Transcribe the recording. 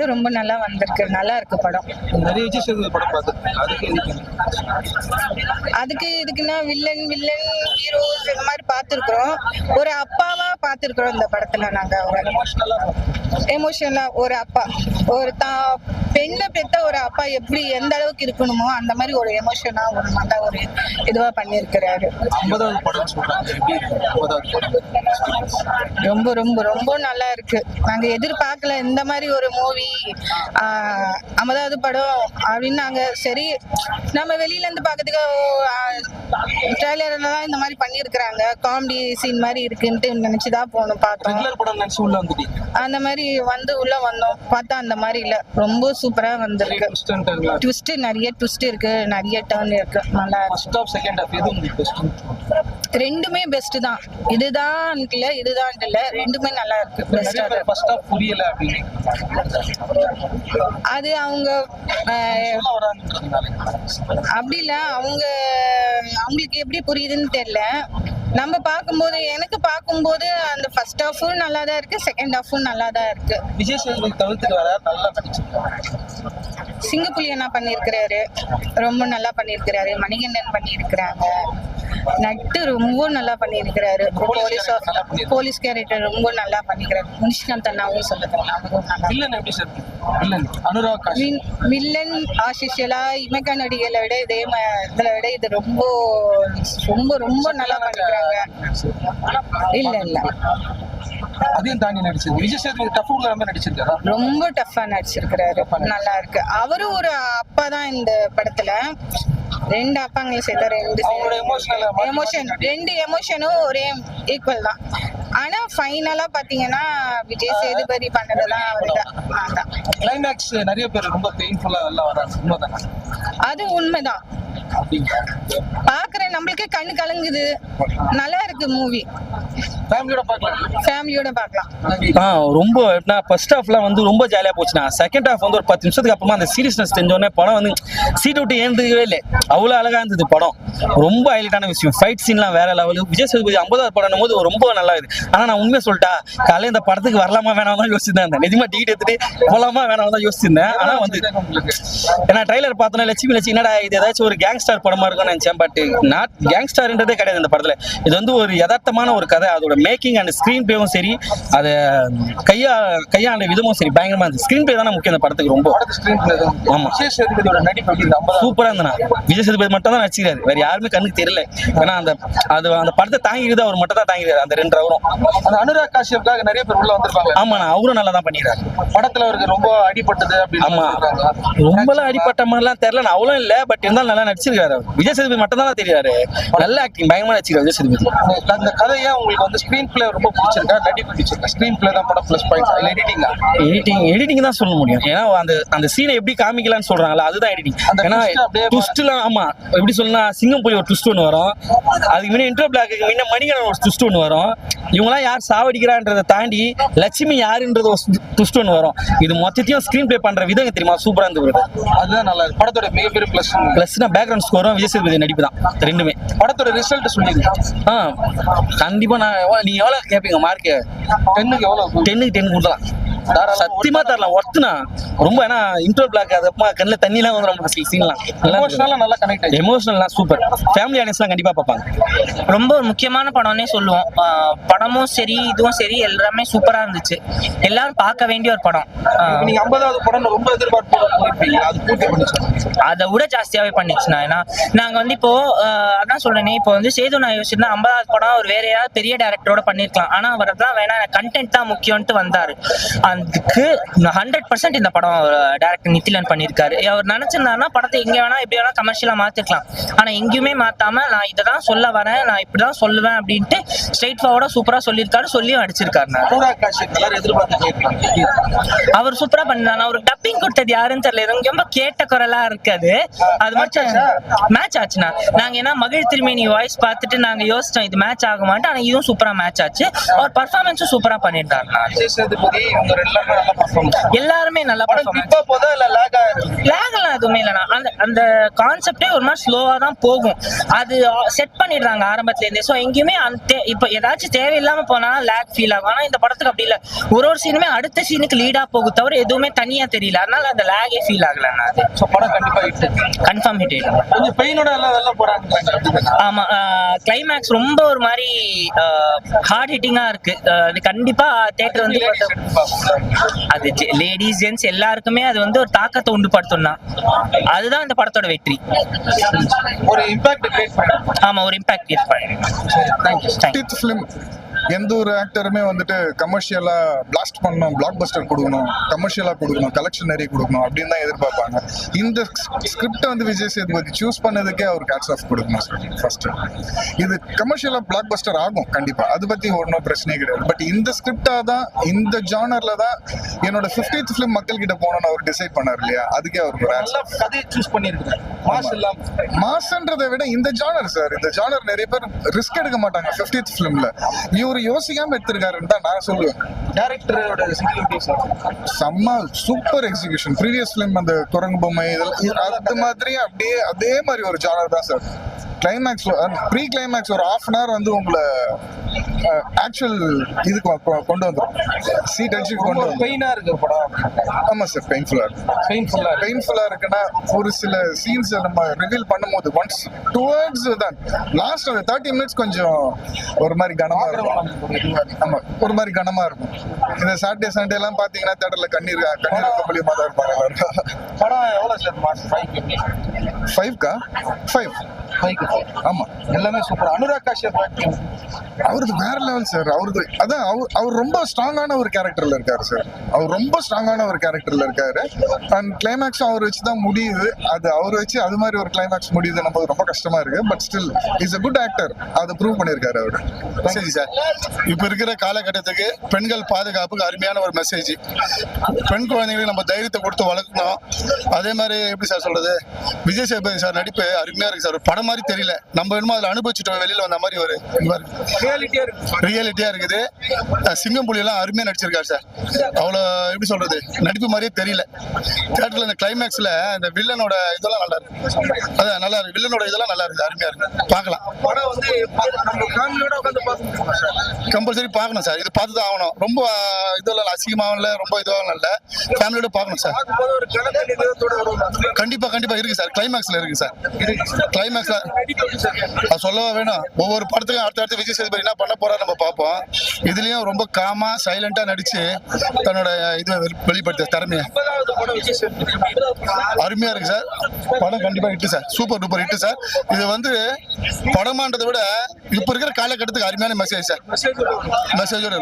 ரொம்ப நல்லா வந்திருக்கு. நல்லா இருக்கு படம். நிறைய விஜய் சேதுபதி படம் பார்த்துருக்கேன். அதுக்கு இதுக்குன்னா வில்லன் வில்லன் ஹீரோஸ் இந்த மாதிரி பார்த்துருக்குறோம். ஒரு அப்பாவா பார்த்துருக்குறோம் இந்த படத்துல. நாங்க எமோஷனலா ஒரு அப்பா, ஒரு பெண்ணை பெத்த ஒரு அப்பா எப்படி எந்த அளவுக்கு இருக்கணுமோ அந்த மாதிரி ஒரு எமோஷனா ஒரு நல்ல ஒரு இதுவா பண்ணியிருக்கிறாரு. ரொம்ப ரொம்ப ரொம்ப நல்லா இருக்கு. நாங்க எதிர்பார்க்கல இந்த மாதிரி ஒரு மூவி 50வது படம் அப்படின்னு. நாங்க சரி நம்ம வெளியில இருந்து பாக்கிறதுக்கு ட்ரெய்லர்லாம் இந்த மாதிரி பண்ணிருக்காங்க, காமெடி சீன் மாதிரி இருக்குன்ட்டு நினைச்சுதான் போனோம் பார்த்தோம். அந்த மாதிரி வந்து உள்ள வந்தோம், பார்த்தா அந்த மாதிரி இல்ல. ரொம்ப சூப்பரா வந்திருக்கு. ட்விஸ்ட் நிறைய ட்விஸ்ட் இருக்கு, நிறைய டர்ன் இருக்கு. நல்லா ரெண்டுமே பெஸ்ட் தான். இதுதான் இல்ல இதுதான் இல்ல, ரெண்டுமே நல்லா இருக்கு. அது அவங்க அப்படி இல்ல, அவங்களுக்கு எப்படி புரியுதுன்னு தெரியல. நம்ம பார்க்கும்போது எனக்கு பார்க்கும்போது அந்த ஃபர்ஸ்ட் ஹாஃபும் நல்லா தான் இருக்கு, செகண்ட் ஹாஃபும் நல்லா தான் இருக்கு. விஜய் சேதுபதி தவிர்த்துட்டு வர நல்லா சிங்கப்புலி அண்ணா பண்ணியிருக்கிறாரு, ரொம்ப நல்லா பண்ணியிருக்கிறாரு. மணிகண்டன் பண்ணியிருக்கிறாங்க. நட்டு ரொம்ப நல்லா பண்ணியிருக்கிறாரு. போலீஸ் கேரக்டர் ரொம்ப நல்லா பண்ணிக்கிறாரு. முனிஷ்காந்த் அண்ணாவும் வில்லன் ஆசிஷலா இமேகா நடிகளை விட இதுல விட இது ரொம்ப ரொம்ப ரொம்ப நல்லா பண்ணிக்கிறாங்க. இல்ல இல்ல அதையும் தாண்டி நடிச்சிருக்கு. விஜய் சேதுபதி டஃப் நடிச்சிருக்காரு, ரொம்ப டஃபா நடிச்சிருக்கிறாரு. நல்லா இருக்கு. அவரும் ஒரு அப்பா தான் இந்த படத்துல. ரெண்டு அப்பாங்களை சேர்த்தா ரெண்டு எமோஷனும் ஒரே ஈக்குவல் தான். ஆனா ஃபைனலா பாத்தீங்கன்னா விஜய் சேதுபதி பண்ணதுதான் அவருதான். கிளைமேக்ஸ் நிறைய பேர் ரொம்ப பெயின்ஃபுல்லா எல்லாம் வராங்க, உண்மைதானா? அது உண்மைதான். பாக்குற நம்மளுக்கே கண்ணு கலங்குது. நல்லா இருக்கு மூவி. ஃபேமிலியோட பார்க்கலாம். ரொம்ப ஃபர்ஸ்ட் ஹாஃப்லாம் வந்து ரொம்ப ஜாலியா போச்சுனா, செகண்ட் ஹாஃப் வந்து ஒரு 10 நிமிஷத்துக்கு அப்புறமா அந்த சீரியஸ்னஸ் தெரிஞ்சோடனே படம் வந்து சீட் விட்டு ஏந்துக்கவே இல்லை. அவ்வளோ அழகா இருந்தது படம். ரொம்ப ஹைலைட்டான விஷயம். ஃபைட் சீன்லாம் வேற லெவலு. விஜய் சேதுபதி 50வது படம் போது ரொம்ப நல்லா இருக்குது. ஆனா நான் உண்மையை சொல்லிட்டா, காலையில் இந்த படத்துக்கு வரலாமா வேணாம் தான் யோசிச்சிருந்தேன். நிஜமா டிக்கெட் எடுத்துட்டு போலாமா வேணாம் தான் யோசிச்சிருந்தேன். ஆனா வந்து ஏன்னா ட்ரைலர் பார்த்தோன்னா லட்சுமி என்னடா இது ஏதாச்சும் ஒரு கேங்ஸ்டார் படமா இருக்கும்னு நினைச்சேன். பட் நாட் கேங்ஸ்டார்ன்றதே கிடையாது இந்த படத்துல. இது வந்து ஒரு யதார்த்தமான ஒரு கதை. அதோட மேக்கிங் அண்ட் ஸ்கிரீன் பிளேவும் சரி, அதை கையாண்ட விதமும் சரி பயங்கரமா இருந்துச்சு. ஸ்கிரீன் பிளே தான் முக்கியம் இந்த படத்துக்கு. ரொம்ப ஆமா, சூப்பரா இருந்தா. விஜய் சேதுபதி மட்டும் தான் நடிச்சிருக்காரு, வேற யாருமே கண்ணுக்கு தெரியல. ஏன்னா அந்த படத்தை தாங்கிக்கிறது அவர் மட்டும் தான் தாங்கிக்கிறாரு. அந்த 2 ஹவரும் அந்த அனுராக் காஷ்யப்காக நிறைய பேர் உள்ள வந்திருப்பாங்க. ஆமா, அவரும் நல்லா தான் பண்ணிடுறாரு. படத்துல அவருக்கு ரொம்ப அடிபட்டது அப்படின்னு. ஆமா, ரொம்பலாம் அடிப்பட்ட மாதிரிலாம் தெரியல, அவ்வளோ இல்ல. பட் இருந்தாலும் நல்லா நடிச்சிருக்காரு. விஜய் சேதுபதி மட்டும் தான் தெரியாது. நல்ல ஆக்டிங், பயங்கரமா நடிச்சிருக்காரு விஜய் சேதுபதி. அந்த கதையா உங்களுக்கு வந்து ஸ்கிரீன் பிளே ரொம்ப பிடிச்சிருக்கா, நடிப்பு பிடிச்சிருக்கா? ஸ்கிரீன் பிளே தான் படம் ப்ளஸ் பாயிண்ட்ஸ் இல்ல எடிட்டிங் தான் சொல்ல முடியும். ஏன்னா அந்த சீனை எப்படி காமிக்கலாம்னு சொல்றாங்கல்ல, அதுதான் எடிட்டிங். ஏன்னா ட்விஸ்ட்லாம் ஆமா எப்படி சொல்லலாம், சிங்கம் போய் ஒரு ட்விஸ்ட் ஒன்று வரும். அதுக்கு முன்னாடி இன்ட்ரோ பிளாக்கு முன்ன மணிகண்டன் ஒரு ட்விஸ்ட் ஒன்று வரும். இவங்களாம் யார் சாவடிக்கிறான்றதை தாண்டி லட்சுமி யாருன்றது ஒரு ட்விஸ்ட் ஒன்று வரும். இது மொத்தத்தையும் ஸ்கிரீன் பிளே பண்ற விதம் தெரியுமா, சூப்பரா இருந்தது. அதுதான் நல்லா இருக்கு. படத்தோட மிகப்பெரிய பிளஸ்னா பேக்ரவுண்ட் ஸ்கோரும் விஜய் சேதுபதி நடிப்பு தான். ரெண்டுமே. படத்தோட ரிசல்ட் சொல்லிங்க. கண்டிப்பா நீங்க எவ்வளவு கேட்பீங்க மார்க்கு? 10க்கு எவ்வளவு? 10க்கு 10 கொடுக்கலாம். சத்தியமா தரலாம். ஒர்த்துனா ரொம்ப. ஏன்னா இன்ட்ரோ பிளாக் அதப்பா கண்ணில் தண்ணிலாம் வந்து ரொம்ப சீன்லாம் நல்லா கனெக்ட் ஆகி எமோஷனல்லாம் சூப்பர். ஃபேமிலி ஆடியன்ஸ்லாம் கண்டிப்பா பார்ப்பாங்க. ரொம்ப ஒரு முக்கியமான படம்னே சொல்லுவோம். படமும் சரி இதுவும் சரி எல்லாமே சூப்பரா இருந்துச்சு. எல்லாரும் பார்க்க வேண்டிய ஒரு படம். நீங்க 50வது படம் ரொம்ப எதிர்பார்ப்பு அது பூர்த்தி பண்ணிச்சு. அதை விட ஜாஸ்தியாவே பண்ணிச்சுண்ணா. ஏன்னா நாங்க வந்து இப்போ அதான் சொல்றேனே, இப்போ வந்து சேது நான் யோசிச்சுன்னா 50வது படம் ஒரு வேற யாராவது பெரிய டேரக்டரோட பண்ணிருக்கலாம். ஆனா அவர் தான் வேணா கண்டென்ட் தான் முக்கியம்ட்டு வந்தாரு. அதுக்கு 100% இந்த படம் டைரக்டர் நித்திலன் பண்ணியிருக்காரு. அவர் நினைச்சிருந்தாருன்னா படத்தை எங்க வேணா எப்படி வேணா கமர்ஷியலா மாத்திருக்கலாம். ஆனா எங்கேயுமே மாத்தாம நான் இதை தான் சொல்ல வரேன், நான் இப்படிதான் சொல்லுவேன் அப்படின்ட்டு ஸ்ட்ரெயிட் ஃபார்வர்டா சூப்பரா சொல்லியிருக்காரு. சொல்லியும் அடிச்சிருக்காரு. அவர் சூப்பரா பண்ணாரு. அவருக்கு டப்பிங் கொடுத்தது யாருன்னு தெரியல, ரொம்ப கேட்ட குரலா இருக்காது. அது மட்டும் மேட்ச் ஆச்சுன்னா நாங்க ஏன்னா மகிழ் திருமேனி வாய்ஸ் பார்த்துட்டு நாங்க யோசிச்சோம் இது மேட்ச் ஆக மாட்டோம். ஆனா இதுவும் சூப்பரா மேட்ச் ஆச்சு. அவர் பர்ஃபார்மன்ஸும் சூப்பரா பண்ணிட்டாரு. எல்லாருமே நல்லா பர்ஃபார்மன்ஸ். எல்லாருமே நல்லா படம் performance. கிளிப்பா போதா இல்ல லேக் லேகெல்லாம் எதுவுமே இல்லைண்ணா. அந்த கான்செப்டே ஒரு மாதிரி ஸ்லோவா தான் போகும். அது செட் பண்ணிடுறாங்க ஆரம்பத்துல இருந்தே. ஸோ எங்கேயுமே இப்போ ஏதாச்சும் தேவையில்லாம போனா லேக் ஃபீல் ஆகும். ஆனா இந்த படத்துக்கு அப்படி இல்லை. ஒரு சீனுமே அடுத்த சீனுக்கு லீடா போகும் தவிர எதுவுமே தனியா தெரியல. அதனால அந்த லேகே ஃபீல் ஆகலண்ணா. அது ஸோ படம் கண்டிப்பா ஹிட். கன்ஃபார்ம் ஹிட் ஆயிடும். கொஞ்சம் பெயினோட எல்லாம் வெளில போறாங்க. ஆமா, கிளைமேக்ஸ் ரொம்ப ஒரு மாதிரி ஹார்ட் ஹிட்டிங்கா இருக்கு. அது கண்டிப்பா தியேட்டர் வந்து அது லேடிஸ் ஜென்ட்ஸ் எல்லாருக்குமே அது வந்து ஒரு தாக்கத்தை உண்டு படுத்தும்னா அதுதான் இந்த படத்தோட வெற்றி. ஒரு இம்பாக்ட் கிரியேட் பண்ணி. ஆமா, ஒரு இம்பாக்ட் கிரியேட் பண்ணிடுங்க. ஃபிஃப்த் ஃபிலிம் எந்த ஒரு ஆக்டருமே வந்துட்டு கமர்ஷியலா பிளாஸ்ட் பண்ணணும், பிளாக் பஸ்டர் கொடுக்கணும், கமர்ஷியலா கொடுக்கணும், கலெக்ஷன் நிறைய கொடுக்கணும் அப்படின்னு தான் எதிர்பார்ப்பாங்க. இந்த ஸ்கிரிப்டை வந்து விஜய் சேதுபதி சூஸ் பண்ணதுக்கே அவருக்கு ஹேட்ஸ் ஆஃப் கொடுக்கணும் சார். ஃபர்ஸ்ட் இது கமர்ஷியலா பிளாக் பஸ்டர் ஆகும் கண்டிப்பா, அது பத்தி ஒன்றும் பிரச்சனையே கிடையாது. பட் இந்த ஸ்கிரிப்டா தான், இந்த ஜானர்ல தான் என்னோட 50th ஃபிலிம் மக்கள் கிட்ட போகணும்னு அவர் டிசைட் பண்ணார் இல்லையா, அதுக்கே அவருக்கு ஒரு நல்ல கதையை சூஸ் பண்ணிருக்காரு. மாஸ் இல்லாம மாசன்றதை விட இந்த ஜானர் சார், இந்த ஜானர் நிறைய பேர் ரிஸ்க் எடுக்க மாட்டாங்க 50th ஃபிலிம்ல. இவரு யோசிக்காம எடுத்திருக்காருன்னு தான் நான் சொல்லுவேன். டைரக்டரோட சிங்கிள் செம்ம சூப்பர் எக்ஸிகியூஷன். ப்ரீவியஸ் ஃபிலிம் அந்த குரங்கு பொம்மை இதெல்லாம் அது மாதிரி அப்படியே அதே மாதிரி ஒரு ஜானர் தான் சார். கிளைமேக்ஸ் ப்ரீ கிளைமேக்ஸ் ஒரு ½ அன் ஹவர் வந்து உங்களை ஆக்சுவல் இதுக்கு கொண்டு வந்துடும், சீட் அடிச்சு கொண்டு வந்துடும். பெயினா இருக்கு படம். ஆமா சார், பெயின்ஃபுல்லா இருக்கு. பெயின்ஃபுல்லா இருக்குன்னா ஒரு சில சீன்ஸ் நம்ம ரிவீல் பண்ணும்போது ஒன்ஸ் டுவர்ட்ஸ் தான் லாஸ்ட் அந்த 30 மினிட்ஸ் கொஞ்சம் ஒரு மாதிரி கனமா இருக்கும். ஆமா, ஒரு மாதிரி கனமா இருக்கும். இந்த சாட்டர்டே சண்டே எல்லாம் பாத்தீங்கன்னா தேட்டர்ல கண்ணீர் கம்பளியமா தான் இருப்பாங்க. படம் எவ்வளவு சார் மாஸ்? 5 ஆமா, எல்லாமே சூப்பர். அனுராக் காஷ்யப் ஆக்டிங் அவரது வேற லெவல் சார். அவரது அதான் அவர் ரொம்ப ஸ்ட்ராங்கான ஒரு கேரக்டர்ல இருக்காரு சார். அவர் ரொம்ப ஸ்ட்ராங்கான ஒரு கேரக்டர்ல இருக்காரு. அண்ட் கிளைமேக்ஸ் அவர் வச்சு தான் முடியுது. அது அவர் வச்சு அது மாதிரி ஒரு கிளைமேக்ஸ் முடியுது நம்ம ரொம்ப கஷ்டமா இருக்கு. But still is a good actor. அதை ப்ரூவ் பண்ணியிருக்காரு அவரு. சரி சார், இப்போ இருக்கிற காலகட்டத்துக்கு பெண்கள் பாதுகாப்புக்கு அருமையான ஒரு மெசேஜ். பெண் குழந்தைங்களுக்கு நம்ம தைரியத்தை கொடுத்து வளர்க்கணும். அதே மாதிரி எப்படி சார் சொல்றது, விஜய் சேதுபதி சார் நடிப்பு அருமையா இருக்கு சார். ஒரு படம் மாதிரி தெரியல, நம்ம என்னமோ அதில் அனுபவிச்சுட்டு வெளியில வந்த மாதிரி ஒரு ரியாலிட்டியா இருக்குது. சிங்கம் புலி எல்லாம் அருமையா நடிச்சிருக்காரு சார். அவ்வளோ எப்படி சொல்றது, நடிப்பு மாதிரியே தெரியல. தியேட்டர்ல இந்த கிளைமேக்ஸ்ல இந்த வில்லனோட இதெல்லாம் நல்லா இருக்கு. அதான் நல்லா இருக்கு, வில்லனோட இதெல்லாம் நல்லா இருக்கு, அருமையா இருக்கு, பார்க்கலாம். படம் வந்து நம்ம ஃபேமிலியோட உட்காந்து பார்க்கணும் சார். கம்பல்சரி பார்க்கணும் சார். இது பார்த்து தான் ஆகணும். ரொம்ப இதெல்லாம் அசிங்கமாகவும் இல்லை, ரொம்ப இதுவாகவும் இல்லை, ஃபேமிலியோட பார்க்கணும் சார். பார்க்கும்போது ஒரு கலந்த நிதத்தோட வரும். கண்டிப்பா இருக்கு சார். கிளைமேக்ஸ்ல இருக்கு சார். கிளைமேக்ஸ்ல அது சொல்லவா வேணும். ஒவ்வொரு படத்துக்கும் அடுத்த விஜய் சேதுபதி என்ன பண்ண போறா நம்ம பார்ப்போம். இதுலயும் ரொம்ப காமா சைலண்டா நடிச்சு தன்னோட இதை வெளிப்படுத்த திறமையை அருமையா இருக்கு சார். படம் கண்டிப்பா hit sir. Super duper hit sir. இது வந்து படமான்றதை விட இப்ப இருக்கிற காலகட்டத்துக்கு அருமையான மெசேஜ் சார். மெசேஜோட